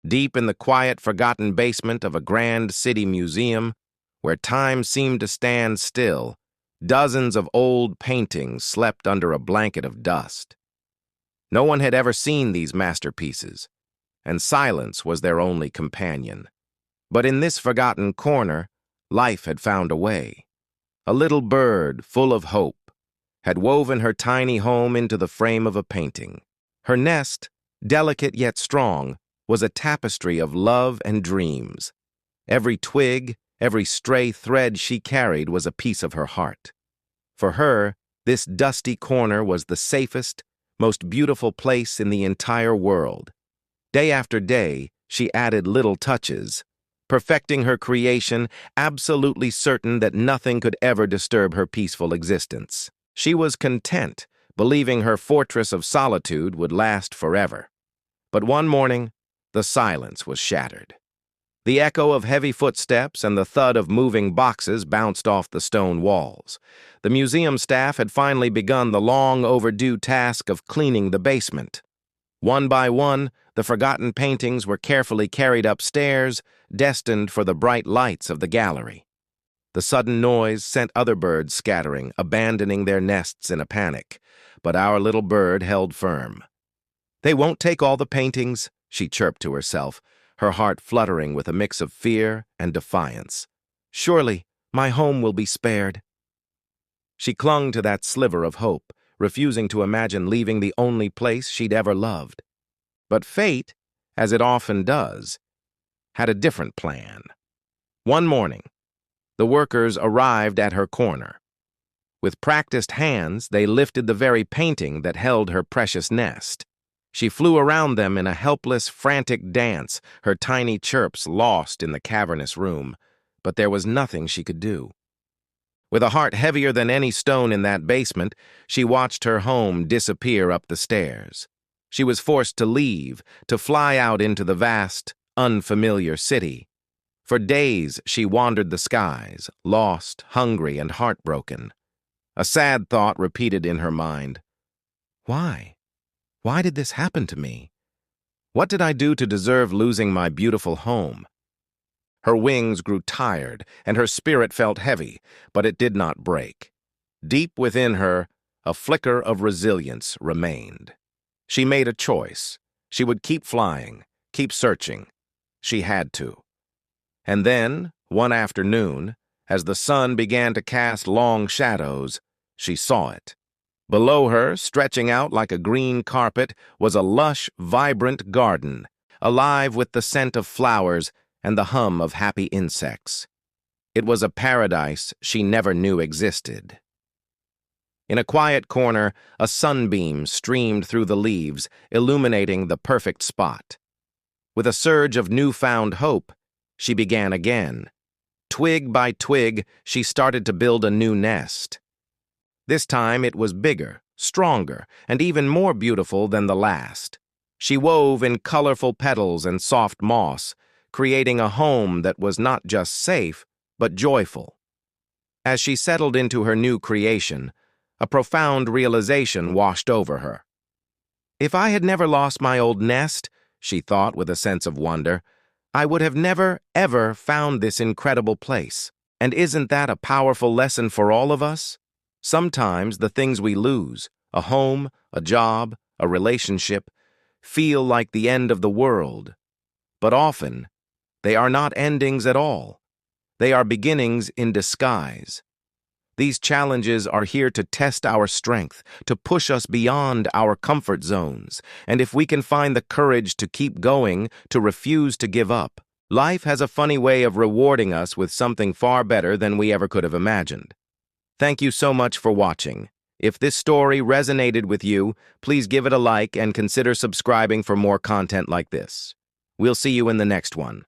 deep in the quiet, forgotten basement of a grand city museum, where time seemed to stand still, dozens of old paintings slept under a blanket of dust. No one had ever seen these masterpieces, and silence was their only companion. But in this forgotten corner, life had found a way. A little bird, full of hope, had woven her tiny home into the frame of a painting. Her nest, delicate yet strong, was a tapestry of love and dreams. Every twig, every stray thread she carried was a piece of her heart. For her, this dusty corner was the safest, most beautiful place in the entire world. Day after day, she added little touches, perfecting her creation, absolutely certain that nothing could ever disturb her peaceful existence. She was content, believing her fortress of solitude would last forever. But one morning, the silence was shattered. The echo of heavy footsteps and the thud of moving boxes bounced off the stone walls. The museum staff had finally begun the long-overdue task of cleaning the basement. One by one, the forgotten paintings were carefully carried upstairs, destined for the bright lights of the gallery. The sudden noise sent other birds scattering, abandoning their nests in a panic. But our little bird held firm. "They won't take all the paintings," she chirped to herself, her heart fluttering with a mix of fear and defiance. "Surely, my home will be spared." She clung to that sliver of hope, refusing to imagine leaving the only place she'd ever loved. But fate, as it often does, had a different plan. One morning, the workers arrived at her corner. With practiced hands, they lifted the very painting that held her precious nest. She flew around them in a helpless, frantic dance, her tiny chirps lost in the cavernous room, but there was nothing she could do. With a heart heavier than any stone in that basement, she watched her home disappear up the stairs. She was forced to leave, to fly out into the vast, unfamiliar city. For days she wandered the skies, lost, hungry, and heartbroken. A sad thought repeated in her mind. Why? Why did this happen to me? What did I do to deserve losing my beautiful home? Her wings grew tired, and her spirit felt heavy, but it did not break. Deep within her, a flicker of resilience remained. She made a choice. She would keep flying, keep searching. She had to. And then, one afternoon, as the sun began to cast long shadows, she saw it. Below her, stretching out like a green carpet, was a lush, vibrant garden, alive with the scent of flowers and the hum of happy insects. It was a paradise she never knew existed. In a quiet corner, a sunbeam streamed through the leaves, illuminating the perfect spot. With a surge of newfound hope, she began again. Twig by twig, she started to build a new nest. This time it was bigger, stronger, and even more beautiful than the last. She wove in colorful petals and soft moss, creating a home that was not just safe, but joyful. As she settled into her new creation, a profound realization washed over her. If I had never lost my old nest, she thought with a sense of wonder, I would have never, ever found this incredible place. And isn't that a powerful lesson for all of us? Sometimes the things we lose, a home, a job, a relationship, feel like the end of the world. But often, they are not endings at all. They are beginnings in disguise. These challenges are here to test our strength, to push us beyond our comfort zones. And if we can find the courage to keep going, to refuse to give up, life has a funny way of rewarding us with something far better than we ever could have imagined. Thank you so much for watching. If this story resonated with you, please give it a like and consider subscribing for more content like this. We'll see you in the next one.